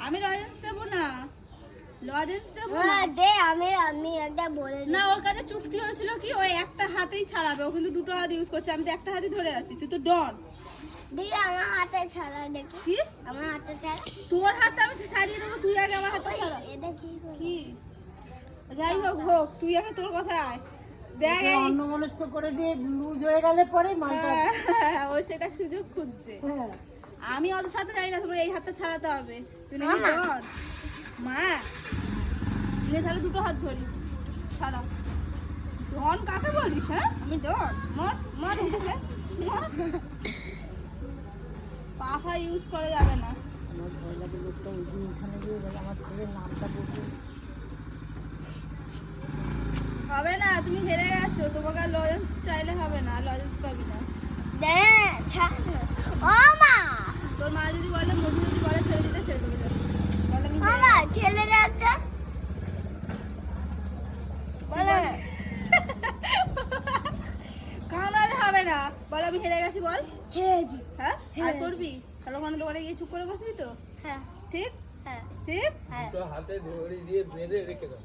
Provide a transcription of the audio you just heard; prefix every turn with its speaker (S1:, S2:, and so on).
S1: আমি লজেন্স দেবো না, লজেন্স দেবো না।
S2: দে, আমি একটা বলে দিই।
S1: না, ওর কাছে চুক্তি হয়েছিল কি ওই একটা হাতেই ছাড়াবে, ও কিন্তু দুটো হাত ইউজ করছে, আমি তো একটা হাতই ধরে আছি, তুই তো ডন।
S2: দেখি আমার হাতে ছাড়া, দেখি
S1: কি
S2: আমার হাতে ছাড়া।
S1: তোর হাতে আমি ছাড়িয়ে দেবো, তুই আগে আমার হাতে ছাড়া।
S2: এটা কি করে?
S1: কি যাই হোক হোক, তুই আগে তোর কথা আয় দেখ। এই
S3: অন্যমনস্ক করে দিয়ে লুজ হয়ে গেলে পরে মালটা।
S1: ও সেটা সুযোগ খুঁজছে।
S3: হ্যাঁ
S1: আমি ওদের সাথে জানি না, তোমার এই হাতটা ছাড়াতে হবে। তুই নাকি ডন মা, নে তাহলে দুটো হাত ধরি, ছাড়া। ডন কাকে বলিস? হ্যাঁ আমি ডন? মর মর উঠে মর। পাখা ইউজ করা যাবে না।
S3: আমার ভয় লাগে লোকটা ওই দিন ওখানে গিয়ে বলে আমার ছেলের নামটা বলবে।
S1: হবে না, তুমি হেরে গেছো, তোমাকে আর লজেন্স চাইলে হবে না, লজেন্স পাবি না।
S2: দে, ছাড় না। ও মা,
S1: তোর মা যদি বলে, মধু যদি বলে ছেড়ে দিতে, ছেড়ে দেবে। বলে আমি হেরে
S2: মামা ছেলেরা একটা বলে
S1: কামড়ালে হবে না, বল আমি হেরে গেছি, বল।
S2: হেরেছি।
S1: হ্যাঁ
S2: হেরে
S1: আর
S2: গেছি।
S1: করবি তাহলে ওখানে দোকানে গিয়ে চুপ করে বসবি তো?
S2: হ্যাঁ
S1: ঠিক
S2: হ্যাঁ
S1: ঠিক।
S2: হ্যাঁ।
S4: হাতে ধরে দিয়ে বেঁধে রেখে দাও।